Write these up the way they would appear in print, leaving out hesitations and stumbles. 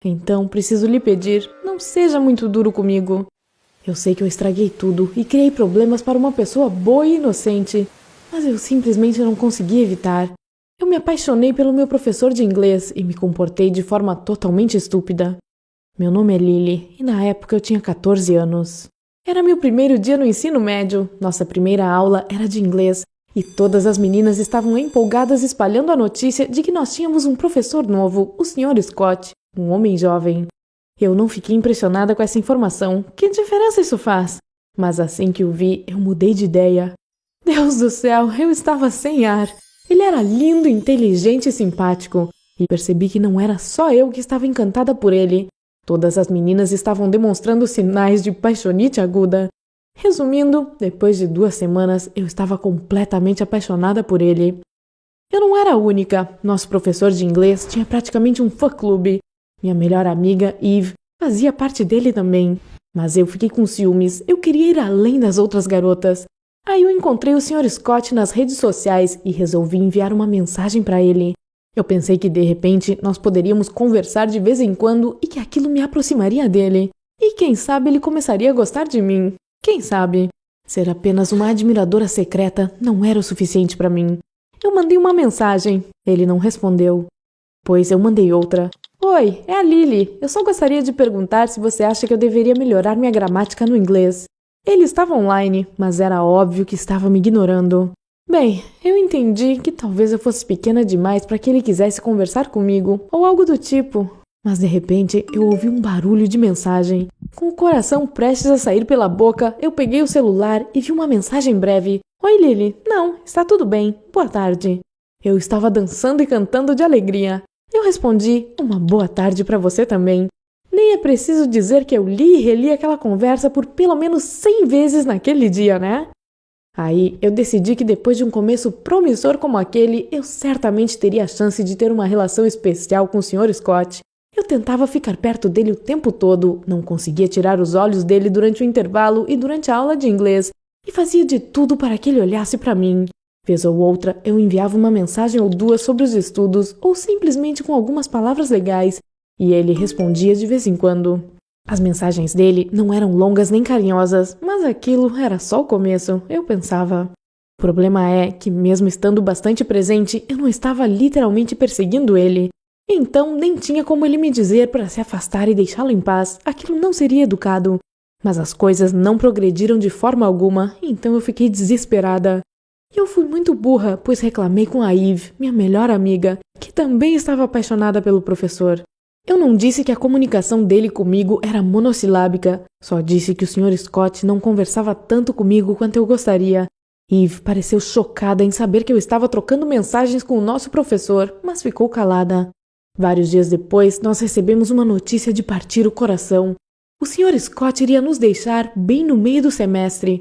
Então preciso lhe pedir, não seja muito duro comigo. Eu sei que eu estraguei tudo e criei problemas para uma pessoa boa e inocente, mas eu simplesmente não consegui evitar. Eu me apaixonei pelo meu professor de inglês e me comportei de forma totalmente estúpida. Meu nome é Lily e na época eu tinha 14 anos. Era meu primeiro dia no ensino médio, nossa primeira aula era de inglês e todas as meninas estavam empolgadas espalhando a notícia de que nós tínhamos um professor novo, o Sr. Scott, um homem jovem. Eu não fiquei impressionada com essa informação, que diferença isso faz? Mas assim que o vi, eu mudei de ideia. Deus do céu, eu estava sem ar. Ele era lindo, inteligente e simpático, e percebi que não era só eu que estava encantada por ele. Todas as meninas estavam demonstrando sinais de paixonite aguda. Resumindo, depois de 2 semanas, eu estava completamente apaixonada por ele. Eu não era a única. Nosso professor de inglês tinha praticamente um fã-clube. Minha melhor amiga, Eve, fazia parte dele também. Mas eu fiquei com ciúmes. Eu queria ir além das outras garotas. Aí eu encontrei o Sr. Scott nas redes sociais e resolvi enviar uma mensagem para ele. Eu pensei que, de repente, nós poderíamos conversar de vez em quando e que aquilo me aproximaria dele. E quem sabe ele começaria a gostar de mim. Quem sabe? Ser apenas uma admiradora secreta não era o suficiente para mim. Eu mandei uma mensagem. Ele não respondeu. Pois eu mandei outra. Oi, é a Lily. Eu só gostaria de perguntar se você acha que eu deveria melhorar minha gramática no inglês. Ele estava online, mas era óbvio que estava me ignorando. Bem, eu entendi que talvez eu fosse pequena demais para que ele quisesse conversar comigo, ou algo do tipo. Mas de repente eu ouvi um barulho de mensagem. Com o coração prestes a sair pela boca, eu peguei o celular e vi uma mensagem breve. Oi, Lily. Não, está tudo bem. Boa tarde. Eu estava dançando e cantando de alegria. Eu respondi, uma boa tarde para você também. Nem é preciso dizer que eu li e reli aquela conversa por pelo menos 100 vezes naquele dia, né? Aí eu decidi que depois de um começo promissor como aquele, eu certamente teria a chance de ter uma relação especial com o Sr. Scott. Eu tentava ficar perto dele o tempo todo, não conseguia tirar os olhos dele durante o intervalo e durante a aula de inglês, e fazia de tudo para que ele olhasse para mim. Vez ou outra, eu enviava uma mensagem ou duas sobre os estudos, ou simplesmente com algumas palavras legais, e ele respondia de vez em quando. As mensagens dele não eram longas nem carinhosas, mas aquilo era só o começo, eu pensava. O problema é que, mesmo estando bastante presente, eu não estava literalmente perseguindo ele. Então, nem tinha como ele me dizer para se afastar e deixá-lo em paz, aquilo não seria educado. Mas as coisas não progrediram de forma alguma, então eu fiquei desesperada. E eu fui muito burra, pois reclamei com a Eve, minha melhor amiga, que também estava apaixonada pelo professor. Eu não disse que a comunicação dele comigo era monossilábica, só disse que o Sr. Scott não conversava tanto comigo quanto eu gostaria. Eve pareceu chocada em saber que eu estava trocando mensagens com o nosso professor, mas ficou calada. Vários dias depois, nós recebemos uma notícia de partir o coração. O Sr. Scott iria nos deixar bem no meio do semestre.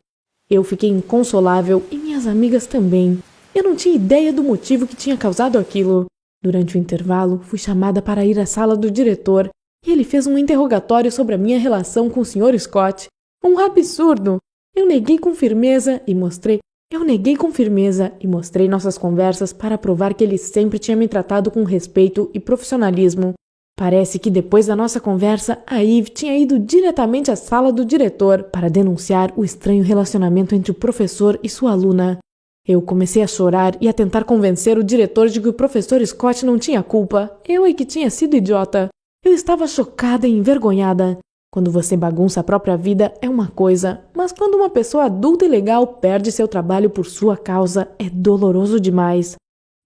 Eu fiquei inconsolável e minhas amigas também. Eu não tinha ideia do motivo que tinha causado aquilo. Durante o intervalo, fui chamada para ir à sala do diretor e ele fez um interrogatório sobre a minha relação com o Sr. Scott. Um absurdo! Eu neguei com firmeza e mostrei nossas conversas para provar que ele sempre tinha me tratado com respeito e profissionalismo. Parece que depois da nossa conversa, a Eve tinha ido diretamente à sala do diretor para denunciar o estranho relacionamento entre o professor e sua aluna. Eu comecei a chorar e a tentar convencer o diretor de que o professor Scott não tinha culpa. Eu é que tinha sido idiota. Eu estava chocada e envergonhada. Quando você bagunça a própria vida é uma coisa, mas quando uma pessoa adulta e legal perde seu trabalho por sua causa, é doloroso demais.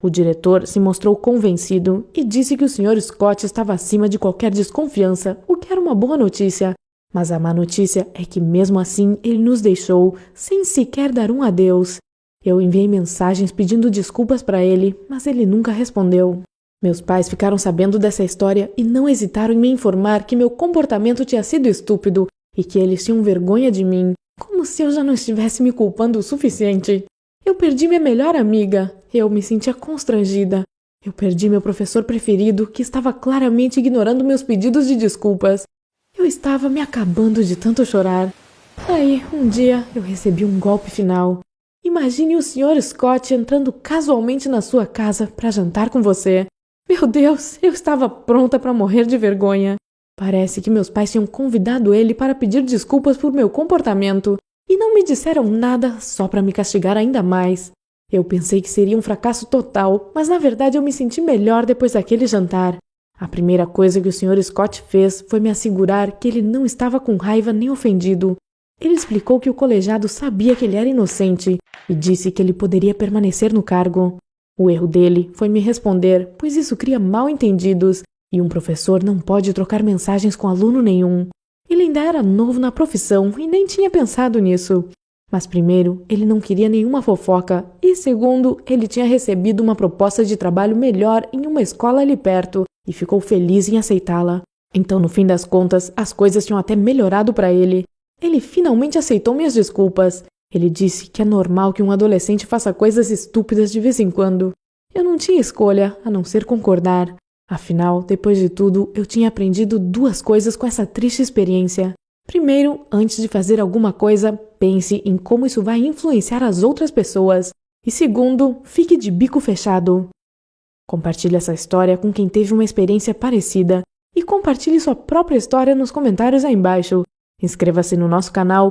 O diretor se mostrou convencido e disse que o Sr. Scott estava acima de qualquer desconfiança, o que era uma boa notícia. Mas a má notícia é que mesmo assim ele nos deixou, sem sequer dar um adeus. Eu enviei mensagens pedindo desculpas para ele, mas ele nunca respondeu. Meus pais ficaram sabendo dessa história e não hesitaram em me informar que meu comportamento tinha sido estúpido e que eles tinham vergonha de mim, como se eu já não estivesse me culpando o suficiente. Eu perdi minha melhor amiga. Eu me sentia constrangida. Eu perdi meu professor preferido, que estava claramente ignorando meus pedidos de desculpas. Eu estava me acabando de tanto chorar. Aí, um dia, eu recebi um golpe final. Imagine o Sr. Scott entrando casualmente na sua casa para jantar com você. Meu Deus, eu estava pronta para morrer de vergonha. Parece que meus pais tinham convidado ele para pedir desculpas por meu comportamento e não me disseram nada só para me castigar ainda mais. Eu pensei que seria um fracasso total, mas na verdade eu me senti melhor depois daquele jantar. A primeira coisa que o Sr. Scott fez foi me assegurar que ele não estava com raiva nem ofendido. Ele explicou que o colegiado sabia que ele era inocente e disse que ele poderia permanecer no cargo. O erro dele foi me responder, pois isso cria mal-entendidos e um professor não pode trocar mensagens com aluno nenhum. Ele ainda era novo na profissão e nem tinha pensado nisso. Mas primeiro, ele não queria nenhuma fofoca e segundo, ele tinha recebido uma proposta de trabalho melhor em uma escola ali perto e ficou feliz em aceitá-la. Então, no fim das contas, as coisas tinham até melhorado para ele. Ele finalmente aceitou minhas desculpas. Ele disse que é normal que um adolescente faça coisas estúpidas de vez em quando. Eu não tinha escolha, a não ser concordar. Afinal, depois de tudo, eu tinha aprendido 2 coisas com essa triste experiência. Primeiro, antes de fazer alguma coisa, pense em como isso vai influenciar as outras pessoas. E segundo, fique de bico fechado. Compartilhe essa história com quem teve uma experiência parecida e compartilhe sua própria história nos comentários aí embaixo. Inscreva-se no nosso canal